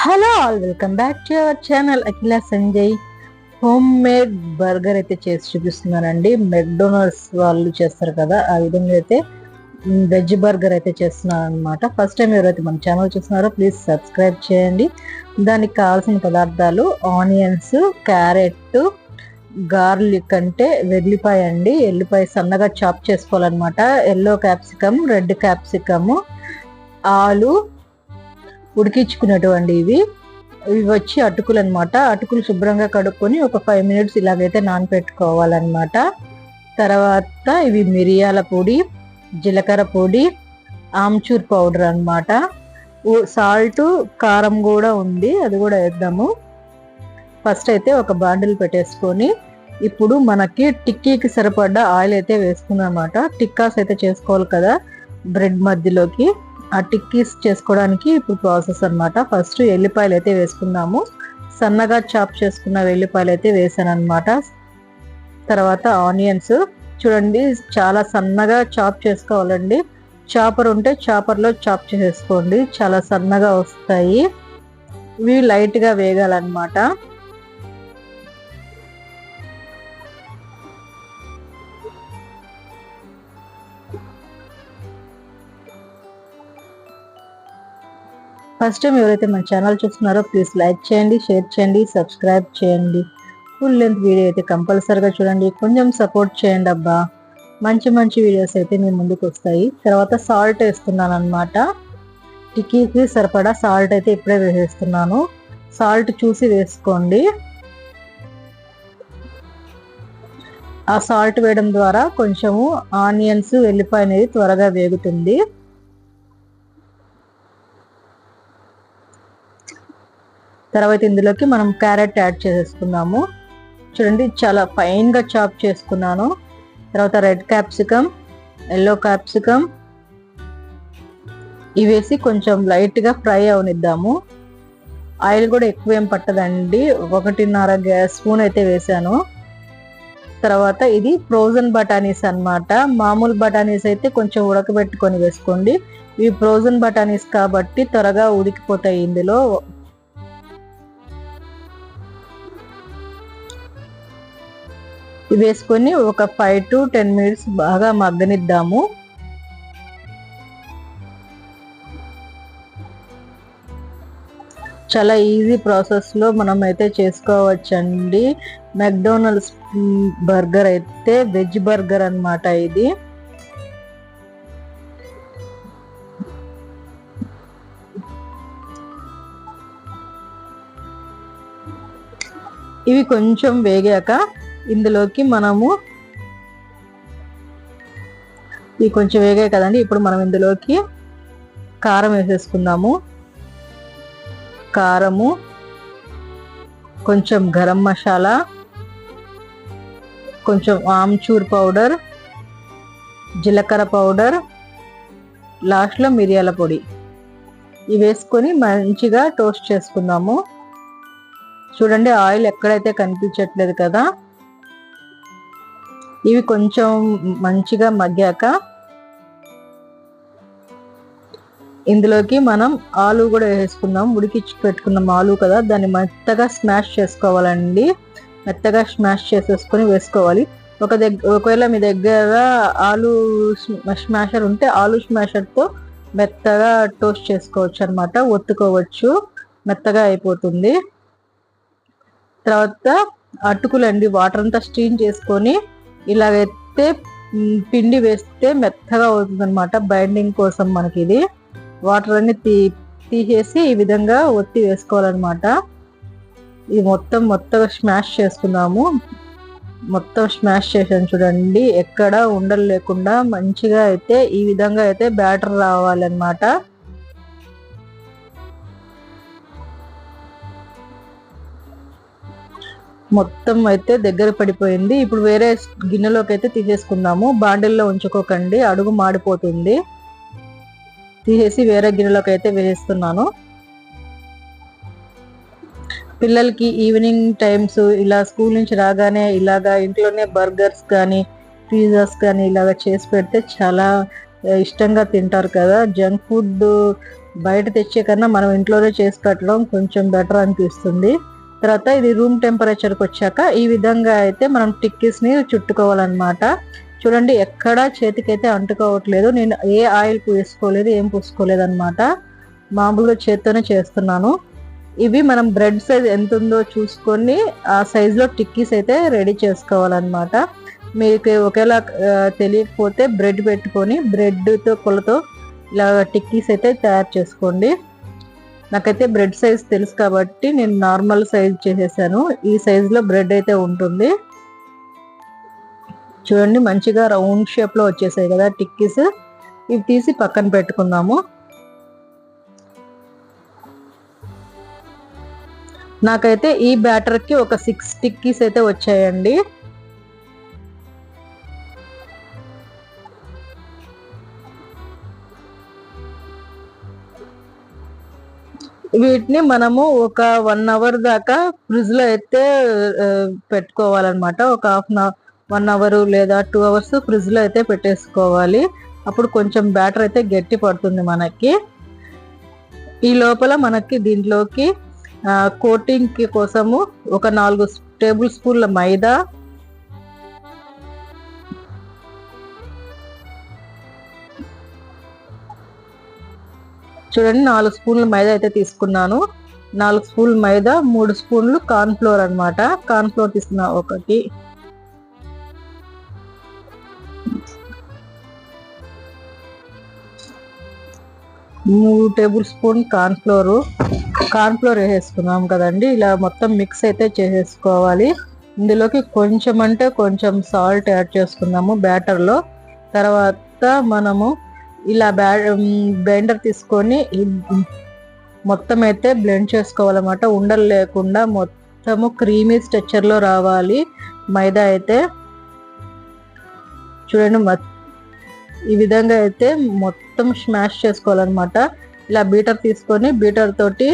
Hello all, welcome back to our channel Akhila Sanjay. Home made burger అయితే చేసి చూపిస్తున్నానండి. McDonald's వాళ్ళు చేస్తారు కదా, ఆ విధంగా అయితే వెజ్ బర్గర్ అయితే చేస్తున్నాను అనమాట. ఫస్ట్ టైం ఎవరైతే మన ఛానల్ చూస్తున్నారో ప్లీజ్ సబ్స్క్రైబ్ చేయండి. దానికి కావాల్సిన పదార్థాలు ఆనియన్స్, క్యారెట్, గార్లిక్ అంటే వెల్లిపాయ అండి. ఎల్లిపాయ సన్నగా చాప్ చేసుకోవాలన్నమాట. ఎల్లో క్యాప్సికమ్, రెడ్ క్యాప్సికమ్, ఆలు ఉడికించుకునేటువంటి ఇవి వచ్చి అటుకులు అనమాట. అటుకులు శుభ్రంగా కడుక్కొని ఒక 5 minutes ఇలాగైతే నానపెట్టుకోవాలన్నమాట. తర్వాత ఇవి మిరియాల పొడి, జీలకర్ర పొడి, ఆమ్చూర్ పౌడర్ అనమాట. సాల్ట్, కారం కూడా ఉంది, అది కూడా వేద్దాము. ఫస్ట్ అయితే ఒక బాండిల్ పెట్టేసుకొని ఇప్పుడు మనకి టిక్కీకి సరిపడ్డ ఆయిల్ అయితే వేసుకున్నాం అనమాట. టిక్కాస్ అయితే చేసుకోవాలి కదా బ్రెడ్ మధ్యలోకి. ఆ టిక్కీస్ చేసుకోవడానికి ఇప్పుడు ప్రాసెస్ అనమాట. ఫస్ట్ ఎల్లిపాయలు అయితే వేసుకున్నాము. సన్నగా చాప్ చేసుకున్న వెల్లిపాయలు అయితే వేసాను అనమాట. తర్వాత ఆనియన్స్ చూడండి, చాలా సన్నగా చాప్ చేసుకోవాలండి. చాపర్ ఉంటే చాపర్లో చాప్ చేసుకోండి, చాలా సన్నగా వస్తాయి. ఇవి లైట్గా వేగాలన్నమాట. ఫస్ట్ టైం ఎవరైతే మన ఛానల్ చూస్తున్నారో ప్లీజ్ లైక్ చేయండి, షేర్ చేయండి, సబ్స్క్రైబ్ చేయండి. ఫుల్ లెంత్ వీడియో అయితే కంపల్సరీగా చూడండి. కొంచెం సపోర్ట్ చేయండి అబ్బా, మంచి మంచి వీడియోస్ అయితే మీ ముందుకు వస్తాయి. తర్వాత సాల్ట్ వేస్తున్నాను అనమాట. టిక్కీకి సరిపడా సాల్ట్ అయితే ఇప్పుడే వేసేస్తున్నాను. సాల్ట్ చూసి వేసుకోండి. ఆ సాల్ట్ వేయడం ద్వారా కొంచెము ఆనియన్స్, వెల్లిపాయ అనేది త్వరగా వేగుతుంది. తర్వాత ఇందులోకి మనం క్యారెట్ యాడ్ చేసేసుకున్నాము. చూడండి, చాలా ఫైన్గా చాప్ చేసుకున్నాను. తర్వాత రెడ్ క్యాప్సికమ్, ఎల్లో క్యాప్సికమ్ ఇవి వేసి కొంచెం లైట్గా ఫ్రై అవనిద్దాము. ఆయిల్ కూడా ఎక్కువ ఏం పట్టదండి, 1.5 స్పూన్ అయితే వేసాను. తర్వాత ఇది ఫ్రోజన్ బఠానీస్ అన్నమాట. మామూలు బఠానీస్ అయితే కొంచెం ఉడకబెట్టుకొని వేసుకోండి. ఇవి ఫ్రోజన్ బఠానీస్ కాబట్టి త్వరగా ఉడికిపోతాయి. ఇందులో వేసుకొని ఒక 5 to 10 minutes బాగా మగ్గనిద్దాము. చాలా ఈజీ ప్రాసెస్లో మనం అయితే చేసుకోవచ్చండి. మెక్డొనాల్డ్స్ బర్గర్ అయితే వెజ్ బర్గర్ అన్నమాట ఇది. ఇవి కొంచెం వేగాక ఇందులోకి మనము ఇవి కొంచెం వేగాయి కదండి, ఇప్పుడు మనం ఇందులోకి కారం వేసేసుకుందాము. కారము, కొంచెం గరం మసాలా, కొంచెం ఆమ్చూర్ పౌడర్, జీలకర్ర పౌడర్, లాస్ట్లో మిరియాల పొడి ఇవి వేసుకొని మంచిగా టోస్ట్ చేసుకుందాము. చూడండి, ఆయిల్ ఎక్కడైతే కనిపించట్లేదు కదా. ఇవి కొంచెం మంచిగా మగ్గాక ఇందులోకి మనం ఆలు కూడా వేసుకుందాం. ఉడికించి పెట్టుకున్నాం ఆలు కదా, దాన్ని మెత్తగా స్మాష్ చేసుకోవాలండి. మెత్తగా స్మాష్ చేసేసుకొని వేసుకోవాలి. ఒకవేళ మీ దగ్గర ఆలు స్మాషర్ ఉంటే ఆలు స్మాషర్తో మెత్తగా టోస్ట్ చేసుకోవచ్చు అనమాట, ఒత్తుకోవచ్చు, మెత్తగా అయిపోతుంది. తర్వాత అటుకులండి, వాటర్ అంతా స్ట్రీమ్ చేసుకొని ఇలాగైతే పిండి వేస్తే మెత్తగా అవుతుంది అనమాట. బైండింగ్ కోసం మనకి ఇది వాటర్ అన్ని తీసేసి ఈ విధంగా ఒత్తి వేసుకోవాలన్నమాట. ఇది మొత్తం స్మాష్ చేసుకున్నాము. మొత్తం స్మాష్ చేసాను చూడండి, ఎక్కడ ఉండలు లేకుండా మంచిగా అయితే ఈ విధంగా అయితే బ్యాటర్ రావాలన్నమాట. మొత్తం అయితే దగ్గర పడిపోయింది. ఇప్పుడు వేరే గిన్నెలోకి అయితే తీసేసుకుందాము. బాండిల్లో ఉంచుకోకండి, అడుగు మాడిపోతుంది. తీసేసి వేరే గిన్నెలోకి అయితే వేస్తున్నాను. పిల్లలకి ఈవినింగ్ టైమ్స్ ఇలా స్కూల్ నుంచి రాగానే ఇలాగా ఇంట్లోనే బర్గర్స్ కానీ పిజ్జాస్ కానీ ఇలాగ చేసి పెడితే చాలా ఇష్టంగా తింటారు కదా. జంక్ ఫుడ్ బయట తెచ్చే కన్నా మనం ఇంట్లోనే చేసి పెట్టడం కొంచెం బెటర్ అనిపిస్తుంది. తర్వాత ఇది రూమ్ టెంపరేచర్కి వచ్చాక ఈ విధంగా అయితే మనం టిక్కీస్ని చుట్టుకోవాలన్నమాట. చూడండి ఎక్కడా చేతికైతే అంటుకోవట్లేదు. నేను ఏ ఆయిల్ పూసుకోలేదు, ఏం పూసుకోలేదు అనమాట. మామూలుగా చేత్తోనే చేస్తున్నాను. ఇవి మనం బ్రెడ్ సైజ్ ఎంత ఉందో చూసుకొని ఆ సైజులో టిక్కీస్ అయితే రెడీ చేసుకోవాలన్నమాట. మీకు ఒకేలా తెలియకపోతే బ్రెడ్ పెట్టుకొని బ్రెడ్తో కొలతో ఇలా టిక్కీస్ అయితే తయారు చేసుకోండి. నాకైతే బ్రెడ్ సైజ్ తెలుసు కాబట్టి నేను నార్మల్ సైజ్ చేసేసాను. ఈ సైజులో బ్రెడ్ అయితే ఉంటుంది. చూడండి మంచిగా రౌండ్ షేప్లో వచ్చేసాయి కదా టిక్కీస్. ఇవి తీసి పక్కన పెట్టుకుందాము. నాకైతే ఈ బ్యాటర్కి ఒక 6 టిక్కీస్ అయితే వచ్చాయండి. వీటిని మనము ఒక 1 అవర్ దాకా ఫ్రిడ్జ్ లో అయితే పెట్టుకోవాలన్నమాట. ఒక 1 అవర్ లేదా 2 అవర్స్ ఫ్రిడ్జ్ లో అయితే పెట్టేసుకోవాలి. అప్పుడు కొంచెం బ్యాటర్ అయితే గట్టి పడుతుంది మనకి. ఈ లోపల మనకి దీంట్లోకి కోటింగ్ కోసము ఒక 4 టేబుల్ స్పూన్ల మైదా, చూడండి 4 స్పూన్ల మైదా అయితే తీసుకున్నాను. 4 స్పూన్ల మైదా, 3 స్పూన్లు కార్న్ ఫ్లోర్ అనమాట. కార్న్ ఫ్లోర్ తీసుకున్నా. 3 టేబుల్ స్పూన్ కార్న్ ఫ్లోర్ వేసేసుకున్నాం కదండి. ఇలా మొత్తం మిక్స్ అయితే చేసేసుకోవాలి. ఇందులోకి కొంచెం అంటే కొంచెం సాల్ట్ యాడ్ చేసుకున్నాము బ్యాటర్లో. తర్వాత మనము ఇలా బ్లెండర్ తీసుకొని మొత్తం అయితే బ్లెండ్ చేసుకోవాలన్నమాట. ఉండలు లేకుండా మొత్తము క్రీమీ స్ట్రక్చర్లో రావాలి మైదా అయితే. చూడండి ఈ విధంగా అయితే మొత్తం స్మాష్ చేసుకోవాలన్నమాట. ఇలా బీటర్ తీసుకొని బీటర్ తోటి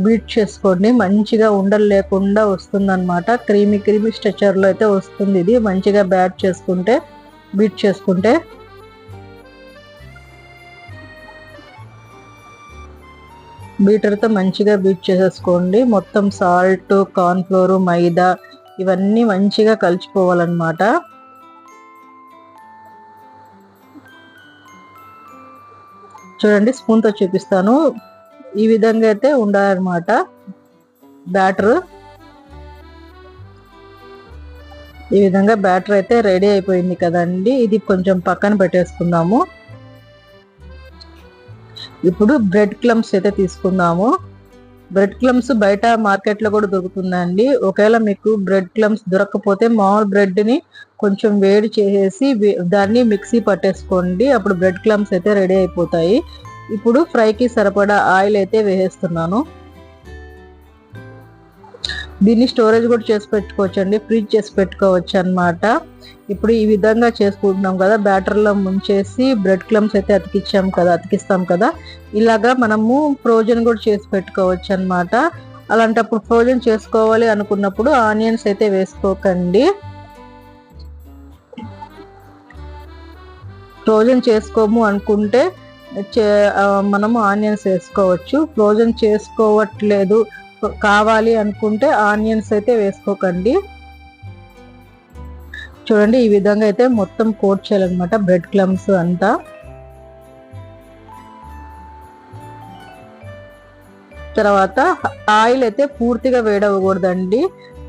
బీట్ చేసుకోండి. మంచిగా ఉండలు లేకుండా వస్తుందన్నమాట. క్రీమీ స్ట్రక్చర్లో అయితే వస్తుంది. ఇది మంచిగా బీట్ చేసుకుంటే బీటర్తో మంచిగా బీట్ చేసేసుకోండి. మొత్తం సాల్ట్, కార్న్ ఫ్లోర్, మైదా ఇవన్నీ మంచిగా కలిసిపోవాలన్నమాట. చూడండి స్పూన్తో చూపిస్తాను. ఈ విధంగా అయితే ఉండాలన్నమాట బ్యాటర్. ఈ విధంగా బ్యాటర్ అయితే రెడీ అయిపోయింది కదండి. ఇది కొంచెం పక్కన పెట్టేసుకుందాము. ఇప్పుడు బ్రెడ్ క్లమ్స్ అయితే తీసుకుందాము. బ్రెడ్ క్లమ్స్ బయట మార్కెట్లో కూడా దొరుకుతుందండి. ఒకవేళ మీకు బ్రెడ్ క్లమ్స్ దొరకకపోతే మామూలు బ్రెడ్ని కొంచెం వేడి చేసేసి దాన్ని మిక్సీ పట్టేసుకోండి. అప్పుడు బ్రెడ్ క్లమ్స్ అయితే రెడీ అయిపోతాయి. ఇప్పుడు ఫ్రైకి సరిపడా ఆయిల్ అయితే వేసేస్తున్నాను. దీన్ని స్టోరేజ్ కూడా చేసి పెట్టుకోవచ్చు అండి, ఫ్రీజ్ చేసి పెట్టుకోవచ్చు అన్నమాట. ఇప్పుడు ఈ విధంగా చేసుకుంటున్నాం కదా, బ్యాటర్లో ముంచేసి బ్రెడ్ క్లమ్స్ అయితే అతికిస్తాం కదా. ఇలాగా మనము ఫ్రోజన్ కూడా చేసి పెట్టుకోవచ్చు అన్నమాట. అలాంటప్పుడు ఫ్రోజన్ చేసుకోవాలి అనుకున్నప్పుడు ఆనియన్స్ అయితే వేసుకోకండి. ఫ్రోజన్ చేసుకోము అనుకుంటే మనము ఆనియన్స్ వేసుకోవచ్చు. ఫ్రోజన్ చేసుకోవట్లేదు కావాలి అనుకుంటే ఆనియన్స్ అయితే వేసుకోకండి. చూడండి ఈ విధంగా అయితే మొత్తం కోట్ చేయాలన్నమాట బ్రెడ్ క్లమ్స్ అంతా. తర్వాత ఆయిల్ అయితే పూర్తిగా వేడవ్వకూడదండి,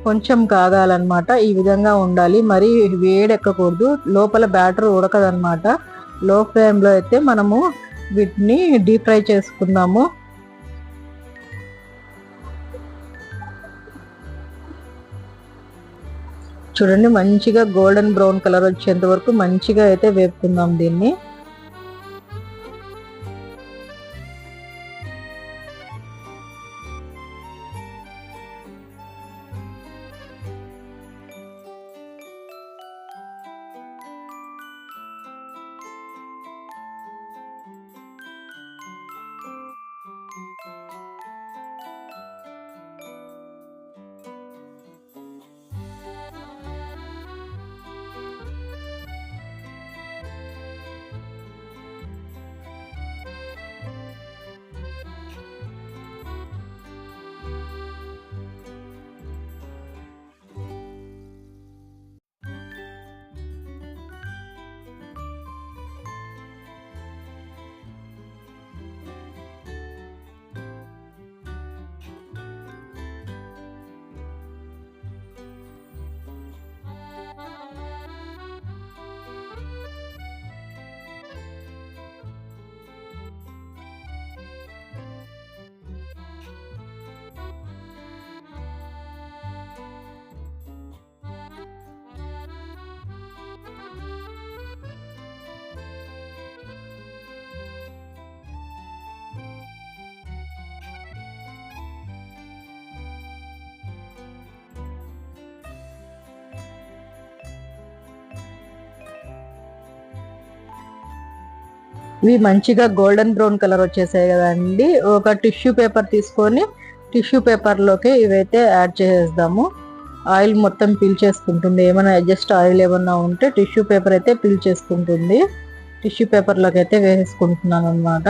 కొంచెం కాగాలన్నమాట. ఈ విధంగా ఉండాలి, మరి వేడెక్కకూడదు. లోపల బ్యాటర్ ఉడకదన్నమాట. లో ఫ్లేమ్లో అయితే మనము వీటిని డీప్ ఫ్రై చేసుకుందాము. చూడండి మంచిగా గోల్డెన్ బ్రౌన్ కలర్ వచ్చేంత వరకు మంచిగా అయితే వేపుకుందాం దీన్ని. ఇవి మంచిగా గోల్డెన్ బ్రౌన్ కలర్ వచ్చేసాయి కదండి. ఒక టిష్యూ పేపర్ తీసుకొని టిష్యూ పేపర్లోకి ఇవైతే యాడ్ చేసేద్దాము. ఆయిల్ మొత్తం పీల్చేసుకుంటుంది. ఏమైనా జస్ట్ ఆయిల్ ఏమన్నా ఉంటే టిష్యూ పేపర్ అయితే పీల్చేసుకుంటుంది. టిష్యూ పేపర్లోకి అయితే వేసేసుకుంటున్నాను అనమాట.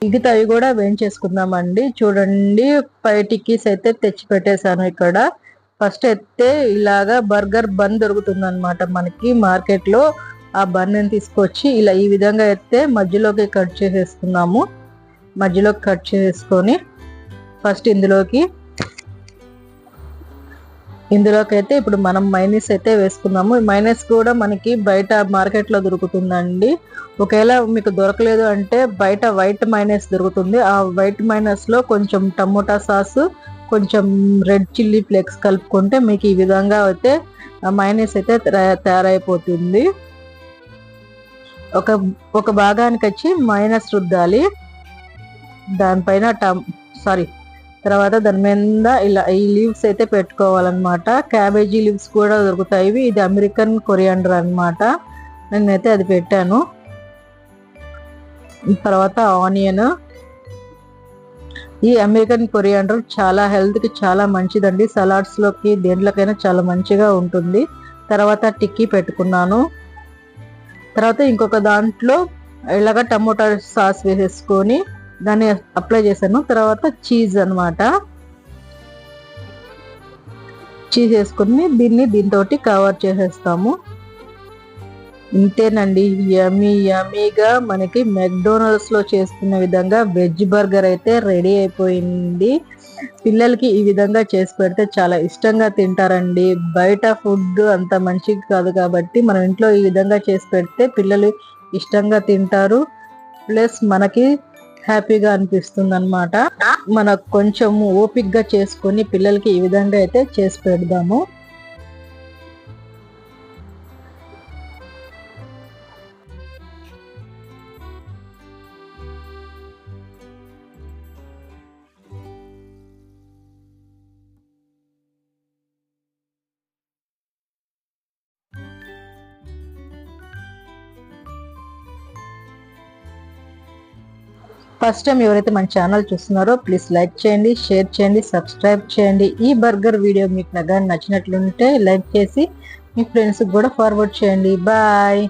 మిగతావి కూడా వేయించేసుకుందామండి. చూడండి 5 టిక్కీస్ అయితే తెచ్చి పెట్టేశాను ఇక్కడ. ఫస్ట్ అయితే ఇలాగా బర్గర్ బన్ దొరుకుతుంది అనమాట మనకి మార్కెట్ లో. ఆ బన్ తీసుకొచ్చి ఇలా ఈ విధంగా అయితే మధ్యలోకి కట్ చేసేసుకున్నాము. మధ్యలోకి కట్ చేసుకొని ఫస్ట్ ఇందులోకి అయితే ఇప్పుడు మనం మైనస్ అయితే వేసుకున్నాము. మైనస్ కూడా మనకి బయట మార్కెట్ లో దొరుకుతుందండి. ఒకవేళ మీకు దొరకలేదు అంటే బయట వైట్ మైనస్ దొరుకుతుంది. ఆ వైట్ మైనస్ లో కొంచెం టమోటా సాస్, కొంచెం రెడ్ చిల్లీ ఫ్లేక్స్ కలుపుకుంటే మీకు ఈ విధంగా అయితే మైనస్ అయితే తయారైపోతుంది. ఒక భాగానికి వచ్చి మైనస్ రుద్దాలి. దానిపైన తర్వాత దాని మీద ఇలా ఈ లీవ్స్ అయితే పెట్టుకోవాలన్నమాట. క్యాబేజీ లీవ్స్ కూడా దొరుకుతాయి. ఇది అమెరికన్ కొరియాండర్ అన్నమాట. నేనైతే అది పెట్టాను. తర్వాత ఆనియన్. ఈ అమెరికన్ కొరియాండర్ చాలా హెల్త్ కి చాలా మంచిదండి. సలాడ్స్ లోకి దేంట్లోకైనా చాలా మంచిగా ఉంటుంది. తర్వాత టిక్కీ పెట్టుకున్నాను. తర్వాత ఇంకొక దాంట్లో ఇలాగా టమోటా సాస్ వేసేసుకొని దాన్ని అప్లై చేశాను. తర్వాత చీజ్ అన్నమాట. చీజ్ వేసుకుని దీంతో కవర్ చేసేస్తాము. ఇంతేనండి, యమ్మీగా మనకి మెక్డోనల్డ్స్ లో చేసుకునే విధంగా వెజ్ బర్గర్ అయితే రెడీ అయిపోయింది. పిల్లలకి ఈ విధంగా చేసి పెడితే చాలా ఇష్టంగా తింటారండి. బయట ఫుడ్ అంత మంచిది కాదు కాబట్టి మనం ఇంట్లో ఈ విధంగా చేసి పెడితే పిల్లలు ఇష్టంగా తింటారు. ప్లస్ మనకి హ్యాపీగా అనిపిస్తుంది అన్నమాట. మనకు కొంచెం ఓపిక్గా చేసుకొని పిల్లలకి ఈ విధంగా అయితే చేసి పెడదాము. ఫస్ట్ టైం ఎవరైతే మన ఛానల్ చూస్తున్నారో ప్లీజ్ లైక్ చేయండి, షేర్ చేయండి, సబ్స్క్రైబ్ చేయండి. ఈ బర్గర్ వీడియో మీకు నచ్చినట్లుంటే లైక్ చేసి మీ ఫ్రెండ్స్కి కూడా ఫార్వర్డ్ చేయండి. బాయ్.